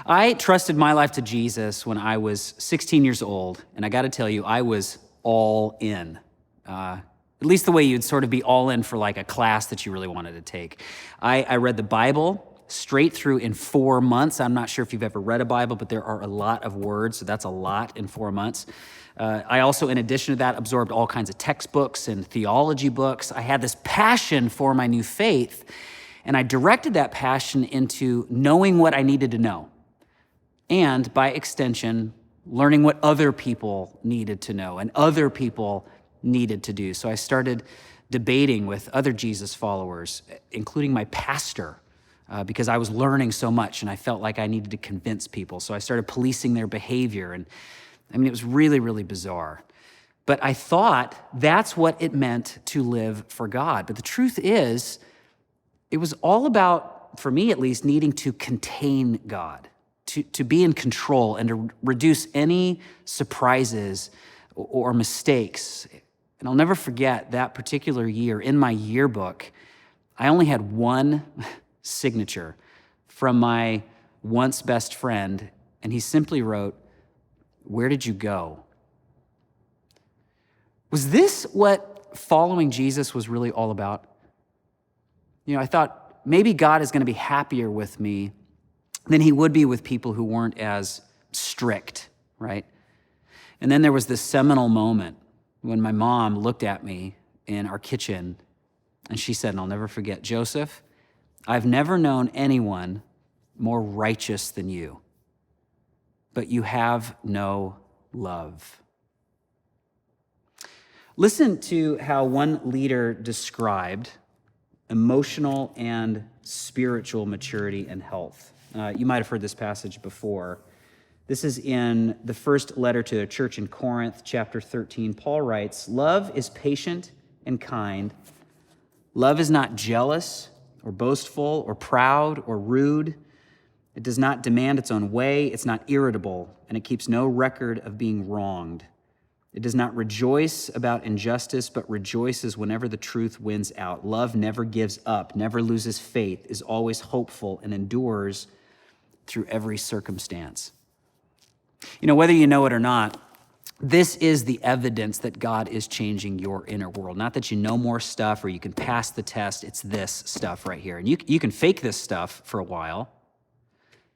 I trusted my life to Jesus when I was 16 years old, and I got to tell you, I was all in. At least the way you'd sort of be all in for like a class that you really wanted to take. I read the Bible straight through in 4 months. I'm not sure if you've ever read a Bible, but there are a lot of words, so that's a lot in 4 months. I also, in addition to that, absorbed all kinds of textbooks and theology books. I had this passion for my new faith, and I directed that passion into knowing what I needed to know, and by extension, learning what other people needed to know and other people needed to do. So I started debating with other Jesus followers, including my pastor, because I was learning so much and I felt like I needed to convince people. So I started policing their behavior. And I mean, it was really, really bizarre. But I thought that's what it meant to live for God. But the truth is, it was all about, for me at least, needing to contain God, to be in control and to reduce any surprises or mistakes. And I'll never forget that particular year. In my yearbook, I only had one signature from my once best friend, and he simply wrote, "Where did you go?" Was this what following Jesus was really all about? I thought maybe God is going to be happier with me than he would be with people who weren't as strict, right? And then there was this seminal moment when my mom looked at me in our kitchen and she said, and I'll never forget, "Joseph, I've never known anyone more righteous than you, but you have no love." Listen to how one leader described emotional and spiritual maturity and health. You might have heard this passage before. This is in the first letter to the church in Corinth, chapter 13. Paul writes, "Love is patient and kind. Love is not jealous or boastful or proud or rude. It does not demand its own way. It's not irritable, and it keeps no record of being wronged. It does not rejoice about injustice, but rejoices whenever the truth wins out. Love never gives up, never loses faith, is always hopeful, and endures through every circumstance." Whether you know it or not, this is the evidence that God is changing your inner world. Not that you know more stuff or you can pass the test. It's this stuff right here. And you can fake this stuff for a while,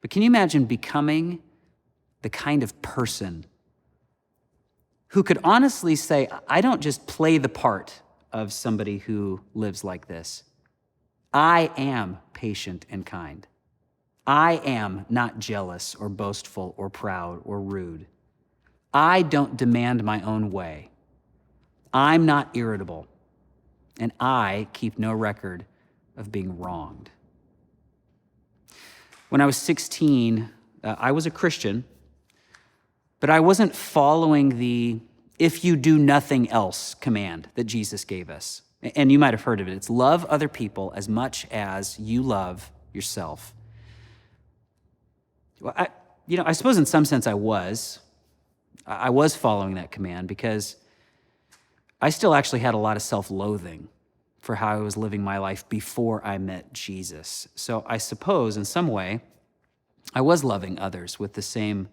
but can you imagine becoming the kind of person who could honestly say, I don't just play the part of somebody who lives like this. I am patient and kind. I am not jealous or boastful or proud or rude. I don't demand my own way. I'm not irritable, and I keep no record of being wronged. When I was 16, I was a Christian, but I wasn't following the "if you do nothing else" command that Jesus gave us. And you might have heard of it. It's love other people as much as you love yourself. Well, I suppose in some sense I was following that command because I still actually had a lot of self-loathing for how I was living my life before I met Jesus. So I suppose in some way I was loving others with the same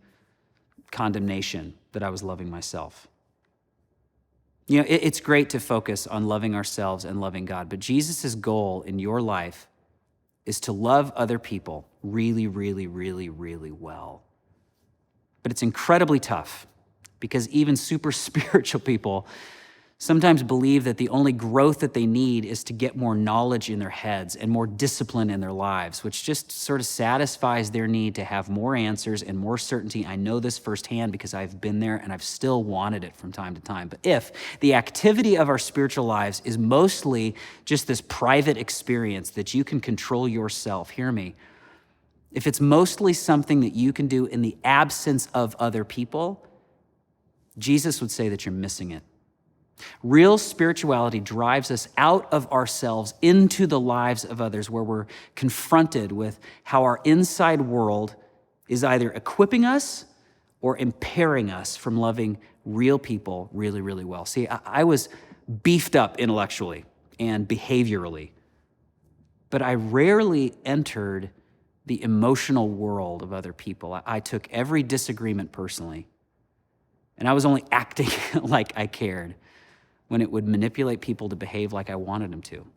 condemnation that I was loving myself. It's great to focus on loving ourselves and loving God, but Jesus' goal in your life is to love other people really, really, really, really well. But it's incredibly tough because even super spiritual people sometimes believe that the only growth that they need is to get more knowledge in their heads and more discipline in their lives, which just sort of satisfies their need to have more answers and more certainty. I know this firsthand because I've been there and I've still wanted it from time to time. But if the activity of our spiritual lives is mostly just this private experience that you can control yourself, hear me, if it's mostly something that you can do in the absence of other people, Jesus would say that you're missing it. Real spirituality drives us out of ourselves into the lives of others, where we're confronted with how our inside world is either equipping us or impairing us from loving real people really, really well. See, I was beefed up intellectually and behaviorally, but I rarely entered the emotional world of other people. I took every disagreement personally, and I was only acting like I cared when it would manipulate people to behave like I wanted them to.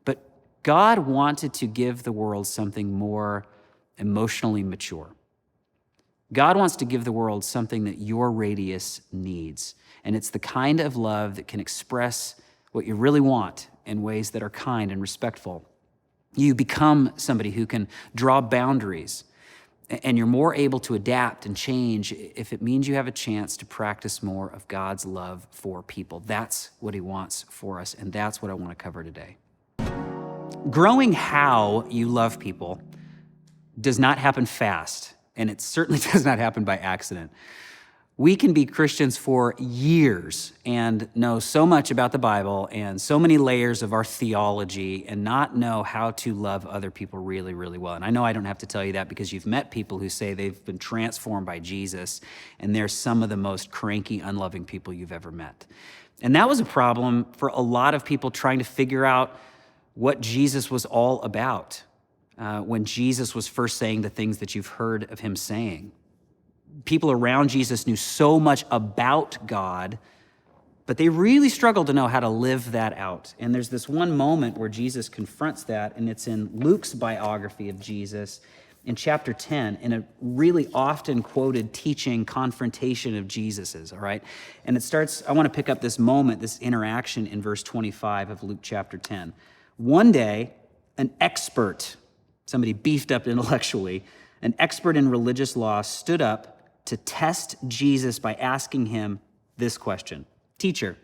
But God wanted to give the world something more emotionally mature. God wants to give the world something that your radius needs. And it's the kind of love that can express what you really want in ways that are kind and respectful. You become somebody who can draw boundaries, and you're more able to adapt and change if it means you have a chance to practice more of God's love for people. That's what he wants for us, and that's what I want to cover today. Growing how you love people does not happen fast, and it certainly does not happen by accident. We can be Christians for years and know so much about the Bible and so many layers of our theology and not know how to love other people really, really well. And I know I don't have to tell you that because you've met people who say they've been transformed by Jesus, and they're some of the most cranky, unloving people you've ever met. And that was a problem for a lot of people trying to figure out what Jesus was all about when Jesus was first saying the things that you've heard of him saying. People around Jesus knew so much about God, but they really struggled to know how to live that out. And there's this one moment where Jesus confronts that, and it's in Luke's biography of Jesus in chapter 10, in a really often quoted teaching confrontation of Jesus's, all right? And it starts, I want to pick up this moment, this interaction in verse 25 of Luke chapter 10. One day, an expert, somebody beefed up intellectually, an expert in religious law stood up to test Jesus by asking him this question: "Teacher,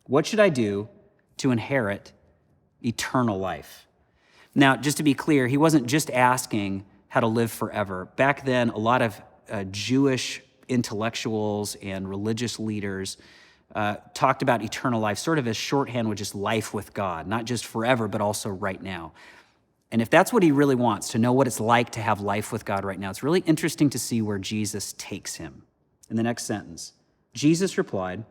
what should I do to inherit eternal life?" Now, just to be clear, he wasn't just asking how to live forever. Back then, a lot of Jewish intellectuals and religious leaders talked about eternal life sort of as shorthand with just life with God, not just forever, but also right now. And if that's what he really wants, to know what it's like to have life with God right now, it's really interesting to see where Jesus takes him. In the next sentence, Jesus replied,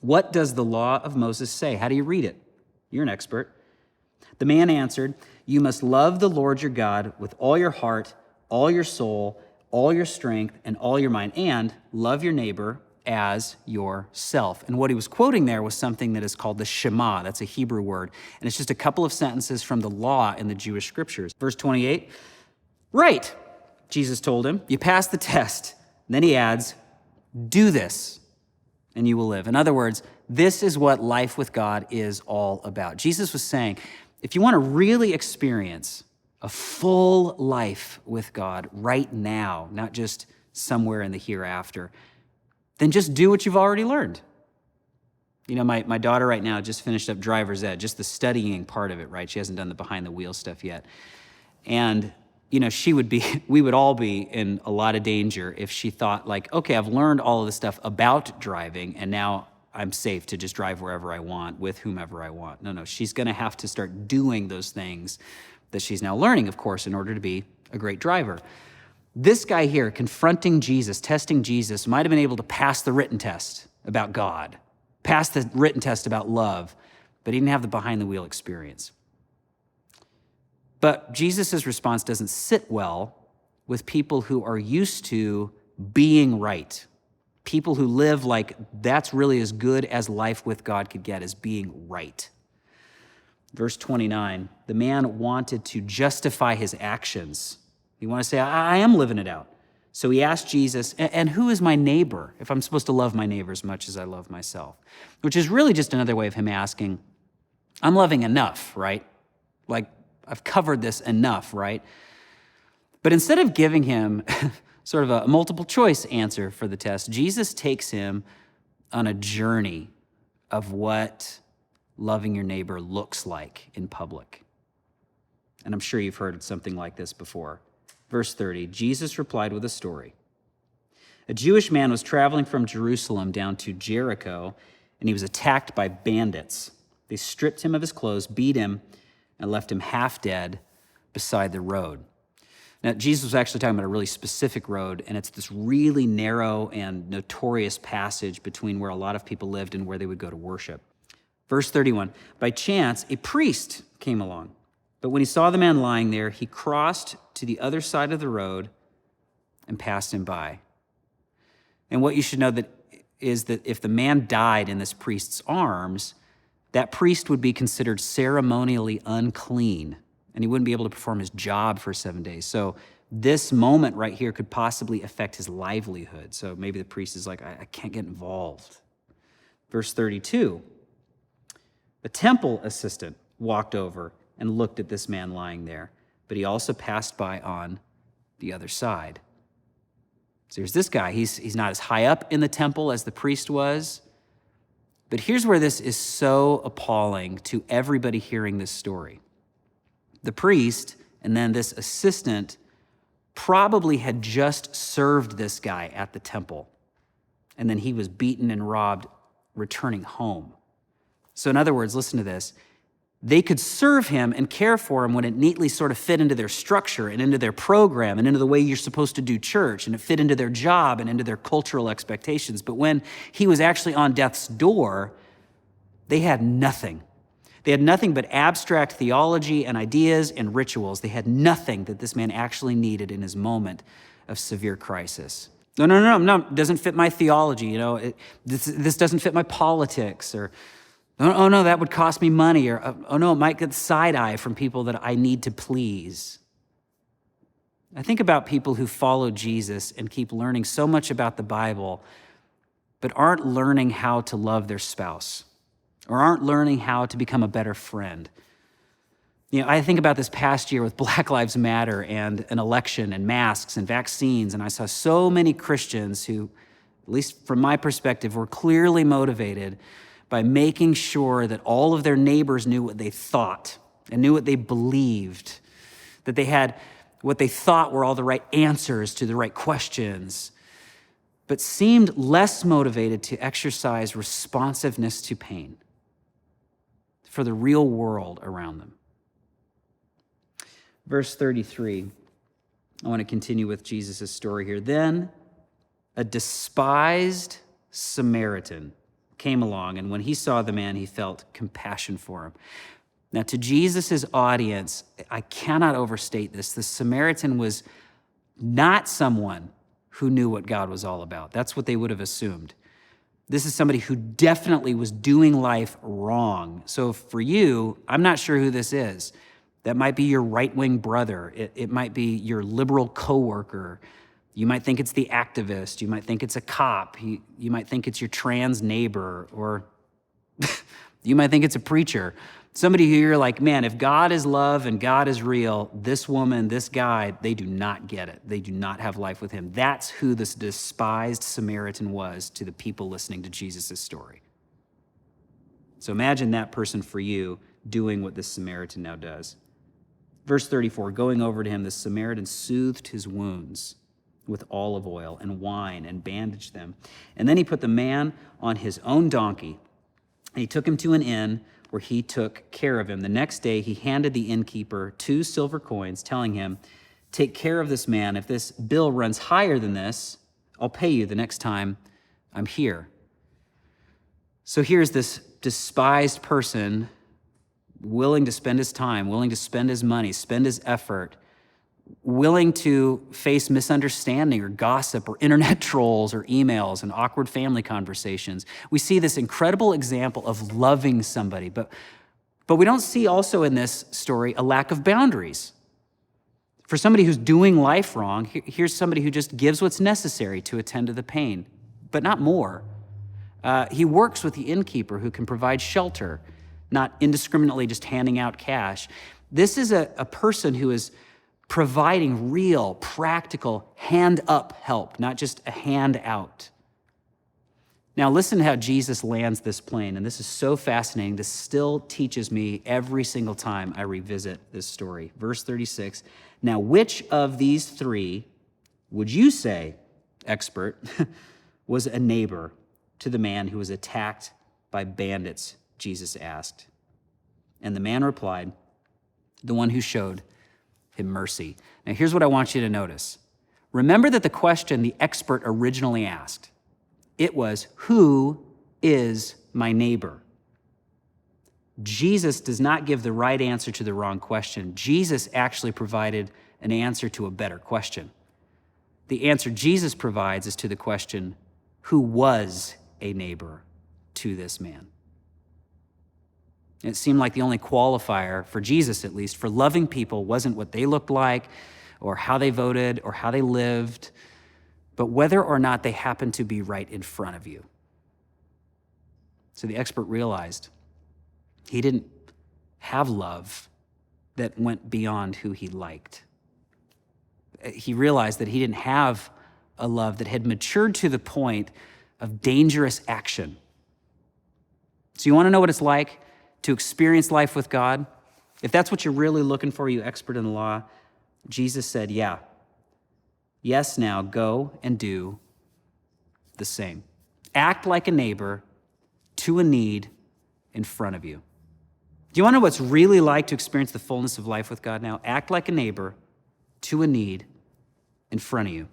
"What does the law of Moses say? How do you read it? You're an expert." The man answered, "You must love the Lord your God with all your heart, all your soul, all your strength, and all your mind, and love your neighbor as yourself." And what he was quoting there was something that is called the Shema. That's a Hebrew word. And it's just a couple of sentences from the law in the Jewish scriptures. Verse 28, "Right," Jesus told him, "you passed the test." And then he adds, "Do this and you will live." In other words, this is what life with God is all about. Jesus was saying, if you want to really experience a full life with God right now, not just somewhere in the hereafter, then just do what you've already learned. You know, my daughter right now just finished up driver's ed, just the studying part of it, right? She hasn't done the behind the wheel stuff yet. And, you know, we would all be in a lot of danger if she thought like, okay, I've learned all of this stuff about driving and now I'm safe to just drive wherever I want with whomever I want. No, she's gonna have to start doing those things that she's now learning, of course, in order to be a great driver. This guy here, confronting Jesus, testing Jesus, might have been able to pass the written test about God, pass the written test about love, but he didn't have the behind-the-wheel experience. But Jesus' response doesn't sit well with people who are used to being right, people who live like that's really as good as life with God could get, as being right. Verse 29, the man wanted to justify his actions. You want to say, I am living it out. So he asked Jesus, and who is my neighbor if I'm supposed to love my neighbor as much as I love myself? Which is really just another way of him asking, I'm loving enough, right? Like, I've covered this enough, right? But instead of giving him sort of a multiple choice answer for the test, Jesus takes him on a journey of what loving your neighbor looks like in public. And I'm sure you've heard something like this before. Verse 30, Jesus replied with a story. A Jewish man was traveling from Jerusalem down to Jericho, and he was attacked by bandits. They stripped him of his clothes, beat him, and left him half dead beside the road. Now, Jesus was actually talking about a really specific road, and it's this really narrow and notorious passage between where a lot of people lived and where they would go to worship. Verse 31, by chance, a priest came along. But when he saw the man lying there, he crossed to the other side of the road and passed him by. And what you should know is that if the man died in this priest's arms, that priest would be considered ceremonially unclean, and he wouldn't be able to perform his job for 7 days. So this moment right here could possibly affect his livelihood. So maybe the priest is like, I can't get involved. Verse 32, the temple assistant walked over and looked at this man lying there, but he also passed by on the other side. So here's this guy. He's not as high up in the temple as the priest was, but here's where this is so appalling to everybody hearing this story. The priest and then this assistant probably had just served this guy at the temple, and then he was beaten and robbed returning home. So in other words, listen to this. They could serve him and care for him when it neatly sort of fit into their structure and into their program and into the way you're supposed to do church, and it fit into their job and into their cultural expectations. But when he was actually on death's door, they had nothing. They had nothing but abstract theology and ideas and rituals. They had nothing that this man actually needed in his moment of severe crisis. No, it doesn't fit my theology. This doesn't fit my politics, or oh no, that would cost me money, or oh no, it might get side eye from people that I need to please. I think about people who follow Jesus and keep learning so much about the Bible, but aren't learning how to love their spouse, or aren't learning how to become a better friend. I think about this past year with Black Lives Matter and an election and masks and vaccines, and I saw so many Christians who, at least from my perspective, were clearly motivated by making sure that all of their neighbors knew what they thought and knew what they believed, that they had what they thought were all the right answers to the right questions, but seemed less motivated to exercise responsiveness to pain for the real world around them. Verse 33, I want to continue with Jesus' story here. Then a despised Samaritan came along, and when he saw the man, he felt compassion for him. Now, to Jesus' audience, I cannot overstate this. The Samaritan was not someone who knew what God was all about. That's what they would have assumed. This is somebody who definitely was doing life wrong. So for you, I'm not sure who this is. That might be your right-wing brother. It might be your liberal coworker. You might think it's the activist. You might think it's a cop. You might think it's your trans neighbor, or you might think it's a preacher. Somebody who you're like, man, if God is love and God is real, this woman, this guy, they do not get it. They do not have life with him. That's who this despised Samaritan was to the people listening to Jesus' story. So imagine that person for you doing what this Samaritan now does. Verse 34, going over to him, the Samaritan soothed his wounds with olive oil and wine and bandaged them. And then he put the man on his own donkey, and he took him to an inn where he took care of him. The next day, he handed the innkeeper 2 silver coins, telling him, take care of this man. If this bill runs higher than this, I'll pay you the next time I'm here. So here's this despised person willing to spend his time, willing to spend his money, spend his effort, willing to face misunderstanding or gossip or internet trolls or emails and awkward family conversations. We see this incredible example of loving somebody, but we don't see also in this story a lack of boundaries. For somebody who's doing life wrong, here's somebody who just gives what's necessary to attend to the pain, but not more. He works with the innkeeper who can provide shelter, not indiscriminately just handing out cash. This is a person who is providing real, practical, hand-up help, not just a hand out. Now listen to how Jesus lands this plane, and this is so fascinating. This still teaches me every single time I revisit this story. Verse 36, now which of these 3 would you say, expert, was a neighbor to the man who was attacked by bandits? Jesus asked. And the man replied, the one who showed him mercy. Now here's what I want you to notice. Remember that the question the expert originally asked, it was, who is my neighbor? Jesus does not give the right answer to the wrong question. Jesus actually provided an answer to a better question. The answer Jesus provides is to the question, who was a neighbor to this man? It seemed like the only qualifier, for Jesus at least, for loving people wasn't what they looked like or how they voted or how they lived, but whether or not they happened to be right in front of you. So the expert realized he didn't have love that went beyond who he liked. He realized that he didn't have a love that had matured to the point of dangerous action. So you want to know what it's like to experience life with God? If that's what you're really looking for, you expert in the law, Jesus said, yeah. Yes, now go and do the same. Act like a neighbor to a need in front of you. Do you want to know what it's really like to experience the fullness of life with God now? Act like a neighbor to a need in front of you.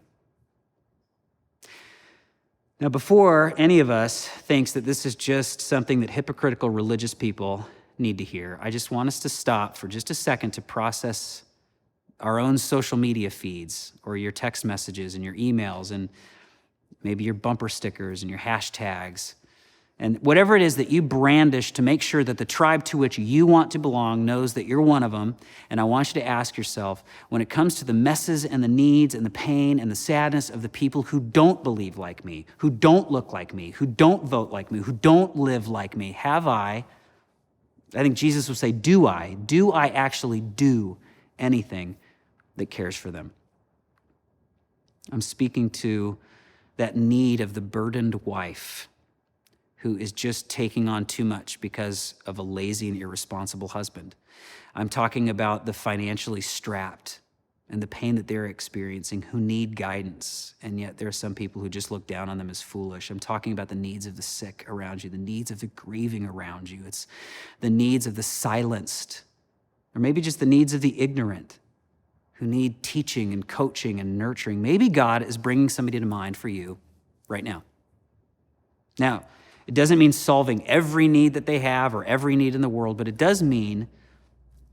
Now, before any of us thinks that this is just something that hypocritical religious people need to hear, I just want us to stop for just a second to process our own social media feeds or your text messages and your emails and maybe your bumper stickers and your hashtags and whatever it is that you brandish to make sure that the tribe to which you want to belong knows that you're one of them. And I want you to ask yourself, when it comes to the messes and the needs and the pain and the sadness of the people who don't believe like me, who don't look like me, who don't vote like me, who don't live like me, have I think Jesus would say, do I actually do anything that cares for them? I'm speaking to that need of the burdened wife who is just taking on too much because of a lazy and irresponsible husband. I'm talking about the financially strapped and the pain that they're experiencing who need guidance, and yet there are some people who just look down on them as foolish. I'm talking about the needs of the sick around you, the needs of the grieving around you. It's the needs of the silenced, or maybe just the needs of the ignorant who need teaching and coaching and nurturing. Maybe God is bringing somebody to mind for you right now. Now, it doesn't mean solving every need that they have or every need in the world, but it does mean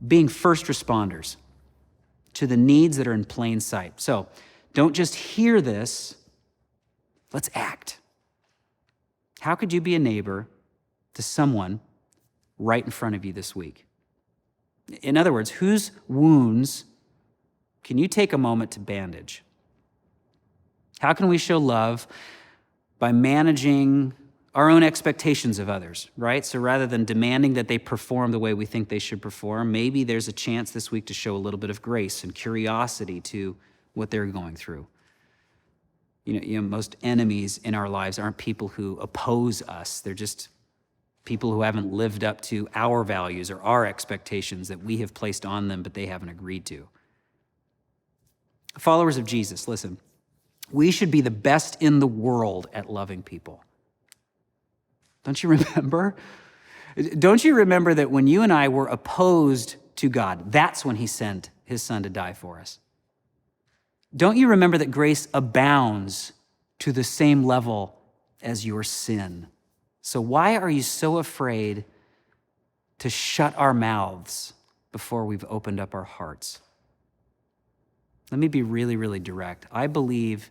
being first responders to the needs that are in plain sight. So don't just hear this, let's act. How could you be a neighbor to someone right in front of you this week? In other words, whose wounds can you take a moment to bandage? How can we show love by managing our own expectations of others, right? So rather than demanding that they perform the way we think they should perform, maybe there's a chance this week to show a little bit of grace and curiosity to what they're going through. You know, most enemies in our lives aren't people who oppose us. They're just people who haven't lived up to our values or our expectations that we have placed on them, but they haven't agreed to. Followers of Jesus, listen, we should be the best in the world at loving people. Don't you remember? Don't you remember that when you and I were opposed to God, that's when he sent his son to die for us? Don't you remember that grace abounds to the same level as your sin? So why are you so afraid to shut our mouths before we've opened up our hearts? Let me be really, really direct. I believe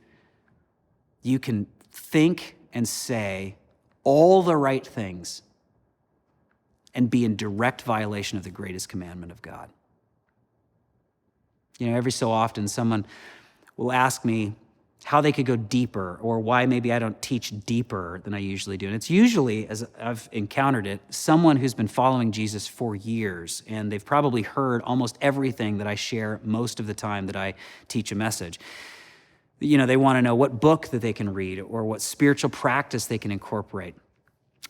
you can think and say all the right things and be in direct violation of the greatest commandment of God. You know, every so often someone will ask me how they could go deeper or why maybe I don't teach deeper than I usually do. And it's usually, as I've encountered it, someone who's been following Jesus for years, and they've probably heard almost everything that I share most of the time that I teach a message. You know, they want to know what book that they can read or what spiritual practice they can incorporate.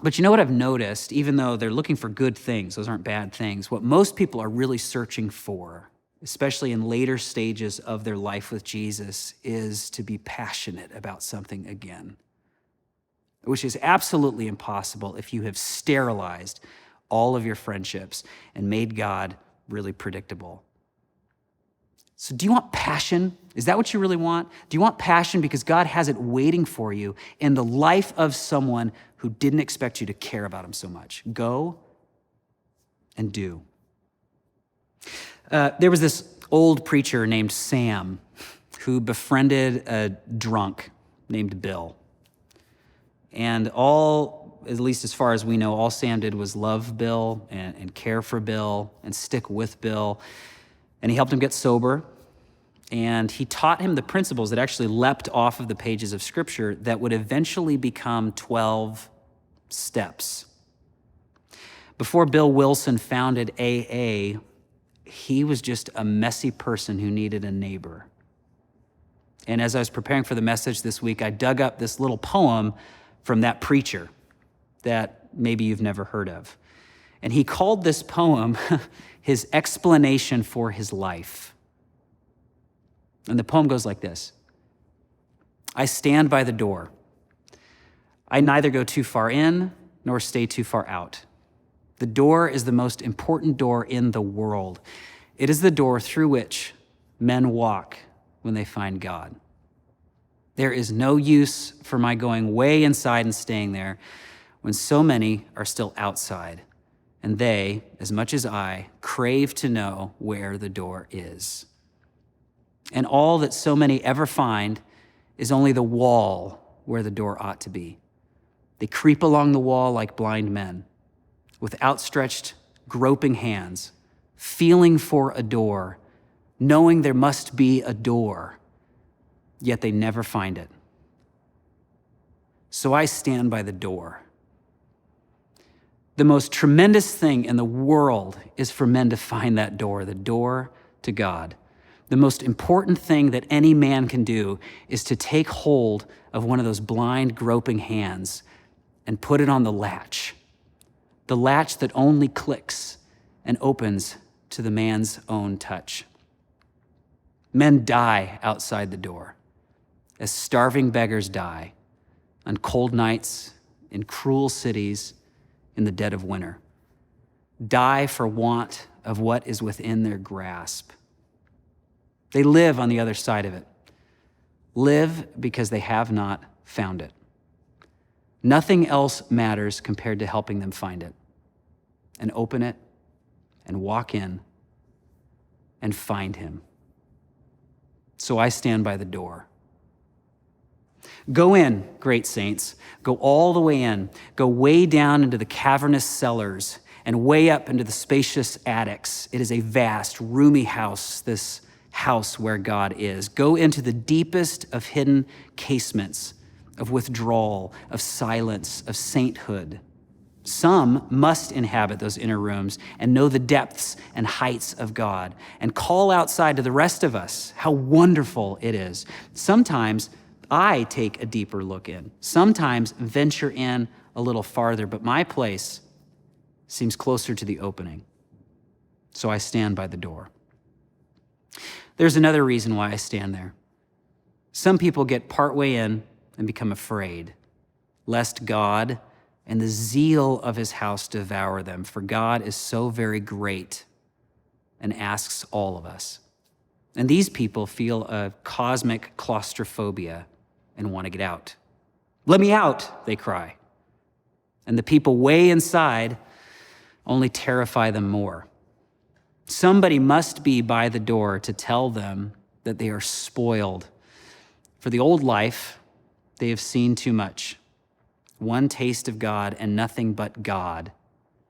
But you know what I've noticed, even though they're looking for good things, those aren't bad things, what most people are really searching for, especially in later stages of their life with Jesus, is to be passionate about something again, which is absolutely impossible if you have sterilized all of your friendships and made God really predictable. So do you want passion? Is that what you really want? Do you want passion because God has it waiting for you in the life of someone who didn't expect you to care about him so much? Go and do. There was this old preacher named Sam who befriended a drunk named Bill. And at least as far as we know, all Sam did was love Bill and care for Bill and stick with Bill. And he helped him get sober. And he taught him the principles that actually leapt off of the pages of Scripture that would eventually become 12 steps. Before Bill Wilson founded AA, he was just a messy person who needed a neighbor. And as I was preparing for the message this week, I dug up this little poem from that preacher that maybe you've never heard of. And he called this poem his explanation for his life. And the poem goes like this: I stand by the door. I neither go too far in nor stay too far out. The door is the most important door in the world. It is the door through which men walk when they find God. There is no use for my going way inside and staying there when so many are still outside, and they, as much as I, crave to know where the door is. And all that so many ever find is only the wall where the door ought to be. They creep along the wall like blind men, with outstretched, groping hands, feeling for a door, knowing there must be a door, yet they never find it. So I stand by the door. The most tremendous thing in the world is for men to find that door, the door to God. The most important thing that any man can do is to take hold of one of those blind, groping hands and put it on the latch that only clicks and opens to the man's own touch. Men die outside the door, as starving beggars die on cold nights in cruel cities in the dead of winter, die for want of what is within their grasp. They live on the other side of it, live because they have not found it. Nothing else matters compared to helping them find it and open it and walk in and find him. So I stand by the door. Go in, great saints. Go all the way in. Go way down into the cavernous cellars and way up into the spacious attics. It is a vast, roomy house, this house where God is. Go into the deepest of hidden casements, of withdrawal, of silence, of sainthood. Some must inhabit those inner rooms and know the depths and heights of God and call outside to the rest of us how wonderful it is. Sometimes I take a deeper look in, sometimes venture in a little farther, but my place seems closer to the opening. So I stand by the door. There's another reason why I stand there. Some people get partway in and become afraid, lest God and the zeal of his house devour them, for God is so very great and asks all of us. And these people feel a cosmic claustrophobia and want to get out. Let me out, they cry. And the people way inside only terrify them more. Somebody must be by the door to tell them that they are spoiled. For the old life, they have seen too much. One taste of God and nothing but God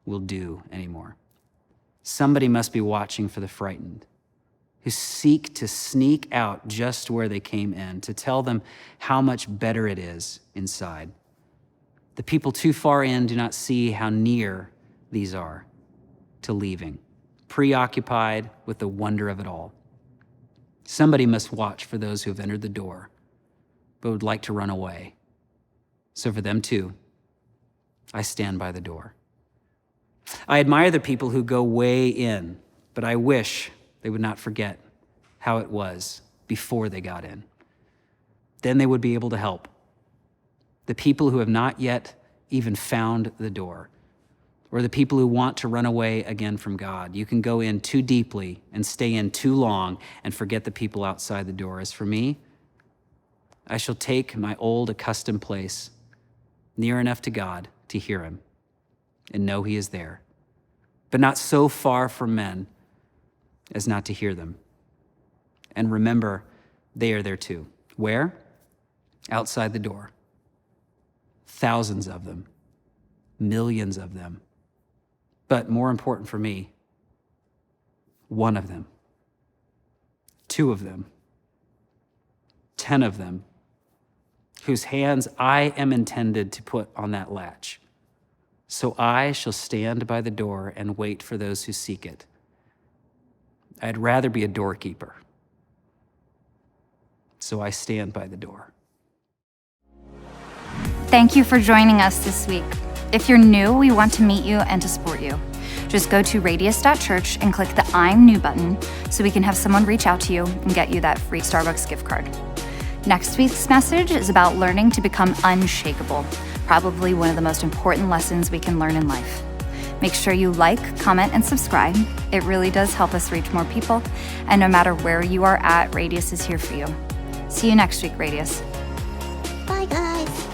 will do anymore. Somebody must be watching for the frightened, who seek to sneak out just where they came in, to tell them how much better it is inside. The people too far in do not see how near these are to leaving, preoccupied with the wonder of it all. Somebody must watch for those who have entered the door, but would like to run away. So for them too, I stand by the door. I admire the people who go way in, but I wish they would not forget how it was before they got in. Then they would be able to help. The people who have not yet even found the door, or the people who want to run away again from God. You can go in too deeply and stay in too long and forget the people outside the door. As for me, I shall take my old accustomed place near enough to God to hear him and know he is there. but not so far from men as not to hear them. And remember, they are there too. Where? Outside the door. Thousands of them, millions of them. But more important for me, one of them, two of them, 10 of them, whose hands I am intended to put on that latch. So I shall stand by the door and wait for those who seek it. I'd rather be a doorkeeper. So I stand by the door. Thank you for joining us this week. If you're new, we want to meet you and to support you. Just go to radius.church and click the I'm new button so we can have someone reach out to you and get you that free Starbucks gift card. Next week's message is about learning to become unshakable, probably one of the most important lessons we can learn in life. Make sure you like, comment, and subscribe. It really does help us reach more people, and no matter where you are at, Radius is here for you. See you next week, Radius. Bye, guys.